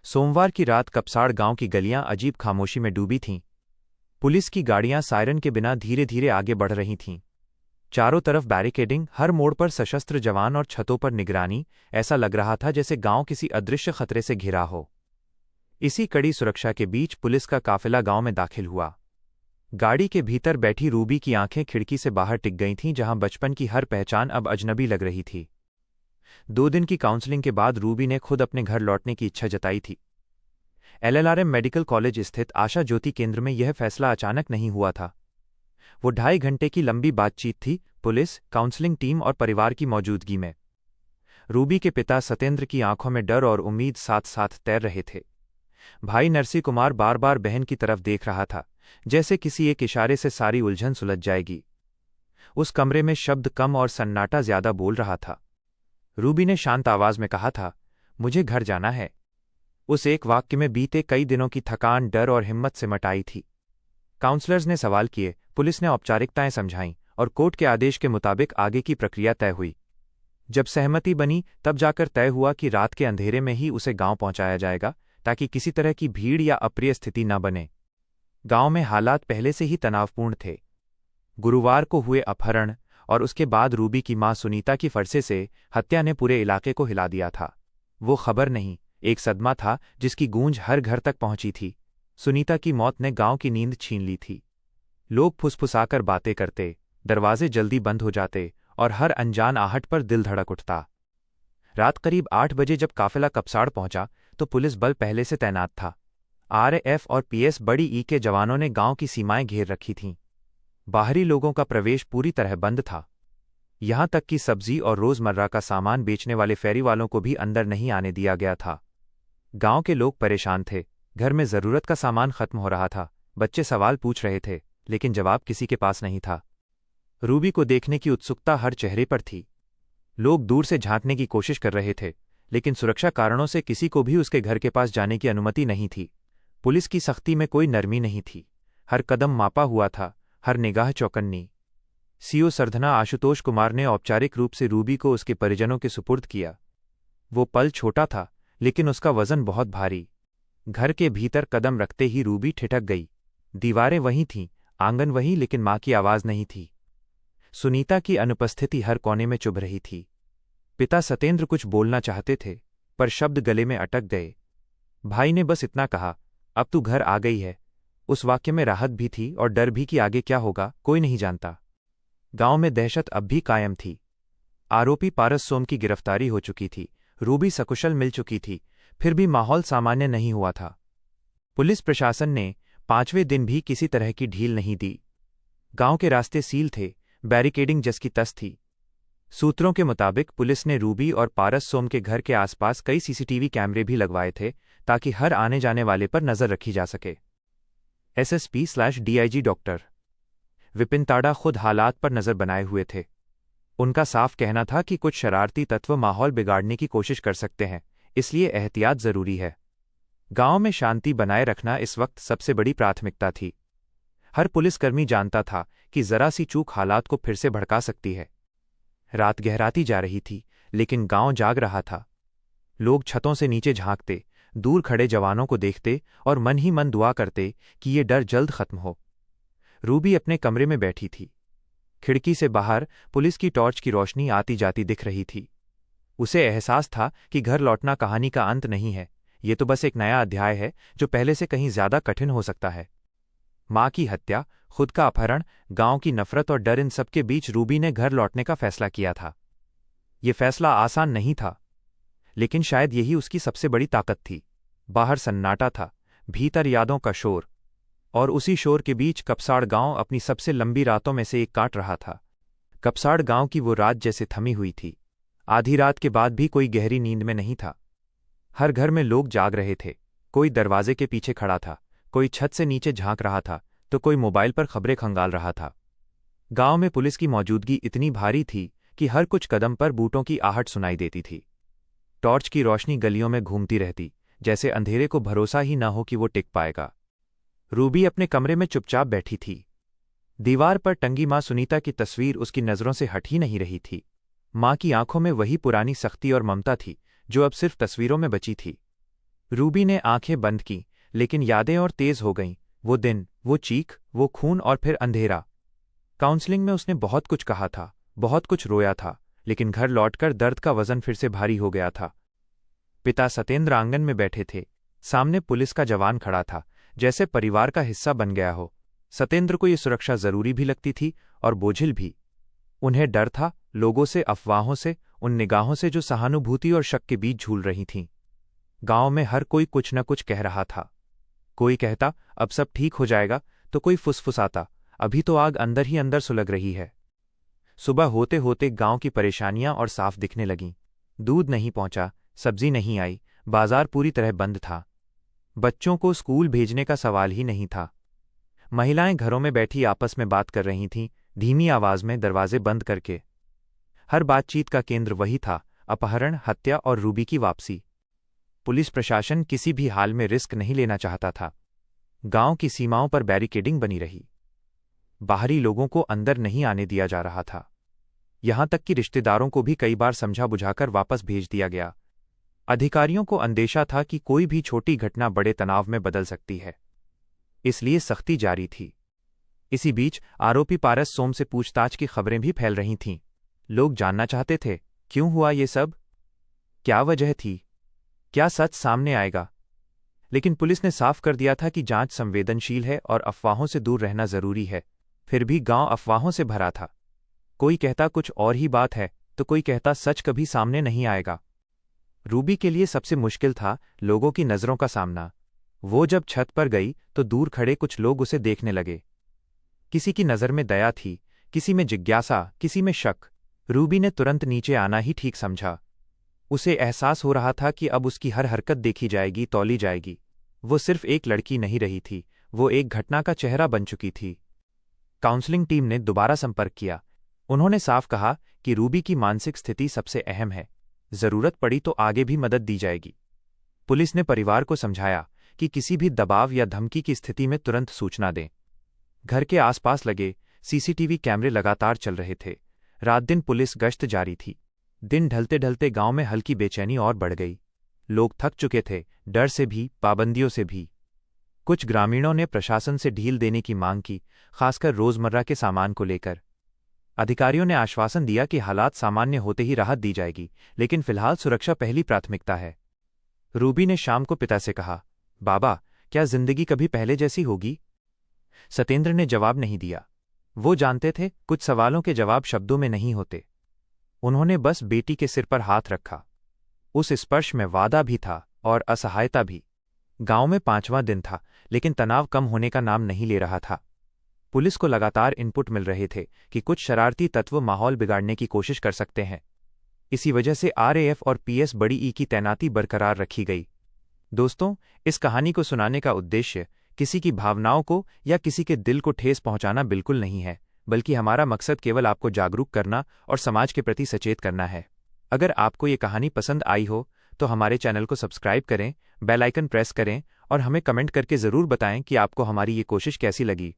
सोमवार की रात कपसाड़ गांव की गलियां अजीब खामोशी में डूबी थीं। पुलिस की गाड़ियां सायरन के बिना धीरे धीरे आगे बढ़ रही थीं। चारों तरफ बैरिकेडिंग, हर मोड़ पर सशस्त्र जवान और छतों पर निगरानी। ऐसा लग रहा था जैसे गांव किसी अदृश्य खतरे से घिरा हो। इसी कड़ी सुरक्षा के बीच पुलिस का काफिला गांव में दाखिल हुआ। गाड़ी के भीतर बैठी रूबी की आंखें खिड़की से बाहर टिक गई थीं, जहां बचपन की हर पहचान अब अजनबी लग रही थी। 2 दिन की काउंसलिंग के बाद रूबी ने खुद अपने घर लौटने की इच्छा जताई थी। एलएलआरएम मेडिकल कॉलेज स्थित आशा ज्योति केंद्र में यह फैसला अचानक नहीं हुआ था। वो 2.5 घंटे की लंबी बातचीत थी, पुलिस, काउंसलिंग टीम और परिवार की मौजूदगी में। रूबी के पिता सत्येंद्र की आंखों में डर और उम्मीद साथ साथ तैर रहे थे। भाई नरसी कुमार बार बार बहन की तरफ देख रहा था, जैसे किसी एक इशारे से सारी उलझन सुलझ जाएगी। उस कमरे में शब्द कम और सन्नाटा ज्यादा बोल रहा था। रूबी ने शांत आवाज में कहा था, मुझे घर जाना है। उस एक वाक्य में बीते कई दिनों की थकान, डर और हिम्मत सिमट आई थी। काउंसलर्स ने सवाल किए, पुलिस ने औपचारिकताएं समझाईं और कोर्ट के आदेश के मुताबिक आगे की प्रक्रिया तय हुई। जब सहमति बनी तब जाकर तय हुआ कि रात के अंधेरे में ही उसे गांव पहुंचाया जाएगा, ताकि किसी तरह की भीड़ या अप्रिय स्थिति न बने। गांव में हालात पहले से ही तनावपूर्ण थे। गुरुवार को हुए अपहरण और उसके बाद रूबी की मां सुनीता की फरसे से हत्या ने पूरे इलाके को हिला दिया था। वो खबर नहीं, एक सदमा था जिसकी गूंज हर घर तक पहुंची थी। सुनीता की मौत ने गांव की नींद छीन ली थी। लोग फुसफुसाकर बातें करते, दरवाजे जल्दी बंद हो जाते और हर अनजान आहट पर दिल धड़क उठता। रात करीब 8 बजे जब काफिला कपसाड़ पहुंचा तो पुलिस बल पहले से तैनात था। आरएएफ और पीएस बड़ी ई के जवानों ने गांव की सीमाएं घेर रखी थीं। बाहरी लोगों का प्रवेश पूरी तरह बंद था। यहां तक कि सब्जी और रोजमर्रा का सामान बेचने वाले फेरी वालों को भी अंदर नहीं आने दिया गया था। गांव के लोग परेशान थे। घर में जरूरत का सामान खत्म हो रहा था। बच्चे सवाल पूछ रहे थे, लेकिन जवाब किसी के पास नहीं था। रूबी को देखने की उत्सुकता हर चेहरे पर थी। लोग दूर से झांकने की कोशिश कर रहे थे, लेकिन सुरक्षा कारणों से किसी को भी उसके घर के पास जाने की अनुमति नहीं थी। पुलिस की सख्ती में कोई नरमी नहीं थी। हर कदम मापा हुआ था, हर निगाह चौकन्नी। सीओ सरधना आशुतोष कुमार ने औपचारिक रूप से रूबी को उसके परिजनों के सुपुर्द किया। वो पल छोटा था, लेकिन उसका वजन बहुत भारी। घर के भीतर कदम रखते ही रूबी ठिठक गई। दीवारें वहीं थीं, आंगन वहीं, लेकिन मां की आवाज नहीं थी। सुनीता की अनुपस्थिति हर कोने में चुभ रही थी। पिता सत्येंद्र कुछ बोलना चाहते थे, पर शब्द गले में अटक गए। भाई ने बस इतना कहा, अब तू घर आ गई है। उस वाक्य में राहत भी थी और डर भी कि आगे क्या होगा कोई नहीं जानता। गांव में दहशत अब भी कायम थी। आरोपी पारस सोम की गिरफ्तारी हो चुकी थी। रूबी सकुशल मिल चुकी थी, फिर भी माहौल सामान्य नहीं हुआ था। पुलिस प्रशासन ने 5वें दिन भी किसी तरह की ढील नहीं दी। गांव के रास्ते सील थे, बैरिकेडिंग जस की तस थी। सूत्रों के मुताबिक पुलिस ने रूबी और पारस सोम के घर के आसपास कई सीसीटीवी कैमरे भी लगवाए थे, ताकि हर आने जाने वाले पर नजर रखी जा सके। एसएसपी/डीआईजी डॉक्टर विपिन ताड़ा खुद हालात पर नजर बनाए हुए थे। उनका साफ कहना था कि कुछ शरारती तत्व माहौल बिगाड़ने की कोशिश कर सकते हैं, इसलिए एहतियात जरूरी है। गांव में शांति बनाए रखना इस वक्त सबसे बड़ी प्राथमिकता थी। हर पुलिसकर्मी जानता था कि जरा सी चूक हालात को फिर से भड़का सकती है। रात गहराती जा रही थी, लेकिन गांव जाग रहा था। लोग छतों से नीचे झांकते, दूर खड़े जवानों को देखते और मन ही मन दुआ करते कि ये डर जल्द खत्म हो। रूबी अपने कमरे में बैठी थी। खिड़की से बाहर पुलिस की टॉर्च की रोशनी आती जाती दिख रही थी। उसे एहसास था कि घर लौटना कहानी का अंत नहीं है, ये तो बस एक नया अध्याय है जो पहले से कहीं ज्यादा कठिन हो सकता है। मां की हत्या, खुद का अपहरण, गांव की नफरत और डर, इन सबके बीच रूबी ने घर लौटने का फैसला किया था। ये फैसला आसान नहीं था, लेकिन शायद यही उसकी सबसे बड़ी ताकत थी। बाहर सन्नाटा था, भीतर यादों का शोर, और उसी शोर के बीच कपसाड़ गांव अपनी सबसे लंबी रातों में से एक काट रहा था। कपसाड़ गांव की वो रात जैसे थमी हुई थी। आधी रात के बाद भी कोई गहरी नींद में नहीं था। हर घर में लोग जाग रहे थे। कोई दरवाजे के पीछे खड़ा था, कोई छत से नीचे झांक रहा था, तो कोई मोबाइल पर खबरें खंगाल रहा था। गांव में पुलिस की मौजूदगी इतनी भारी थी कि हर कुछ कदम पर बूटों की आहट सुनाई देती थी। टॉर्च की रोशनी गलियों में घूमती रहती, जैसे अंधेरे को भरोसा ही न हो कि वो टिक पाएगा। रूबी अपने कमरे में चुपचाप बैठी थी। दीवार पर टंगी मां सुनीता की तस्वीर उसकी नजरों से हट ही नहीं रही थी। मां की आंखों में वही पुरानी सख्ती और ममता थी जो अब सिर्फ तस्वीरों में बची थी। रूबी ने आंखें बंद की, लेकिन यादें और तेज हो गईं। वो दिन, वो चीख, वो खून और फिर अंधेरा। काउंसलिंग में उसने बहुत कुछ कहा था, बहुत कुछ रोया था, लेकिन घर लौटकर दर्द का वजन फिर से भारी हो गया था। पिता सतेंद्र आंगन में बैठे थे। सामने पुलिस का जवान खड़ा था, जैसे परिवार का हिस्सा बन गया हो। सतेंद्र को ये सुरक्षा जरूरी भी लगती थी और बोझिल भी। उन्हें डर था, लोगों से, अफवाहों से, उन निगाहों से जो सहानुभूति और शक के बीच झूल रही थीं। गांव में हर कोई कुछ न कुछ कह रहा था। कोई कहता अब सब ठीक हो जाएगा, तो कोई फुसफुसाता अभी तो आग अंदर ही अंदर सुलग रही है। सुबह होते होते गांव की परेशानियां और साफ दिखने लगीं। दूध नहीं पहुंचा, सब्जी नहीं आई, बाजार पूरी तरह बंद था। बच्चों को स्कूल भेजने का सवाल ही नहीं था। महिलाएं घरों में बैठी आपस में बात कर रही थीं, धीमी आवाज में, दरवाजे बंद करके। हर बातचीत का केंद्र वही था, अपहरण, हत्या और रूबी की वापसी। पुलिस प्रशासन किसी भी हाल में रिस्क नहीं लेना चाहता था। गांव की सीमाओं पर बैरिकेडिंग बनी रही। बाहरी लोगों को अंदर नहीं आने दिया जा रहा था। यहां तक कि रिश्तेदारों को भी कई बार समझा बुझाकर वापस भेज दिया गया। अधिकारियों को अंदेशा था कि कोई भी छोटी घटना बड़े तनाव में बदल सकती है, इसलिए सख्ती जारी थी। इसी बीच आरोपी पारस सोम से पूछताछ की खबरें भी फैल रही थीं। लोग जानना चाहते थे, क्यों हुआ ये सब, क्या वजह थी, क्या सच सामने आएगा। लेकिन पुलिस ने साफ कर दिया था कि जांच संवेदनशील है और अफवाहों से दूर रहना जरूरी है। फिर भी गांव अफवाहों से भरा था। कोई कहता कुछ और ही बात है, तो कोई कहता सच कभी सामने नहीं आएगा। रूबी के लिए सबसे मुश्किल था लोगों की नज़रों का सामना। वो जब छत पर गई तो दूर खड़े कुछ लोग उसे देखने लगे। किसी की नज़र में दया थी, किसी में जिज्ञासा, किसी में शक। रूबी ने तुरंत नीचे आना ही ठीक समझा। उसे एहसास हो रहा था कि अब उसकी हर हरकत देखी जाएगी, तौली जाएगी। वो सिर्फ एक लड़की नहीं रही थी, वो एक घटना का चेहरा बन चुकी थी। काउंसलिंग टीम ने दोबारा संपर्क किया। उन्होंने साफ कहा कि रूबी की मानसिक स्थिति सबसे अहम है, जरूरत पड़ी तो आगे भी मदद दी जाएगी। पुलिस ने परिवार को समझाया कि किसी भी दबाव या धमकी की स्थिति में तुरंत सूचना दें। घर के आसपास लगे सीसीटीवी कैमरे लगातार चल रहे थे। रात दिन पुलिस गश्त जारी थी। दिन ढलते ढलते गांव में हल्की बेचैनी और बढ़ गई। लोग थक चुके थे, डर से भी, पाबंदियों से भी। कुछ ग्रामीणों ने प्रशासन से ढील देने की मांग की, खासकर रोजमर्रा के सामान को लेकर। अधिकारियों ने आश्वासन दिया कि हालात सामान्य होते ही राहत दी जाएगी, लेकिन फिलहाल सुरक्षा पहली प्राथमिकता है। रूबी ने शाम को पिता से कहा, बाबा, क्या जिंदगी कभी पहले जैसी होगी? सतेंद्र ने जवाब नहीं दिया। वो जानते थे कुछ सवालों के जवाब शब्दों में नहीं होते। उन्होंने बस बेटी के सिर पर हाथ रखा। उस स्पर्श में वादा भी था और असहायता भी। गांव में 5वां दिन था, लेकिन तनाव कम होने का नाम नहीं ले रहा था। पुलिस को लगातार इनपुट मिल रहे थे कि कुछ शरारती तत्व माहौल बिगाड़ने की कोशिश कर सकते हैं। इसी वजह से आरएएफ और पीएस बड़ी ई की तैनाती बरकरार रखी गई। दोस्तों, इस कहानी को सुनाने का उद्देश्य किसी की भावनाओं को या किसी के दिल को ठेस पहुंचाना बिल्कुल नहीं है, बल्कि हमारा मकसद केवल आपको जागरूक करना और समाज के प्रति सचेत करना है। अगर आपको ये कहानी पसंद आई हो तो हमारे चैनल को सब्सक्राइब करें, बेल आइकन प्रेस करें और हमें कमेंट करके ज़रूर बताएं कि आपको हमारी ये कोशिश कैसी लगी।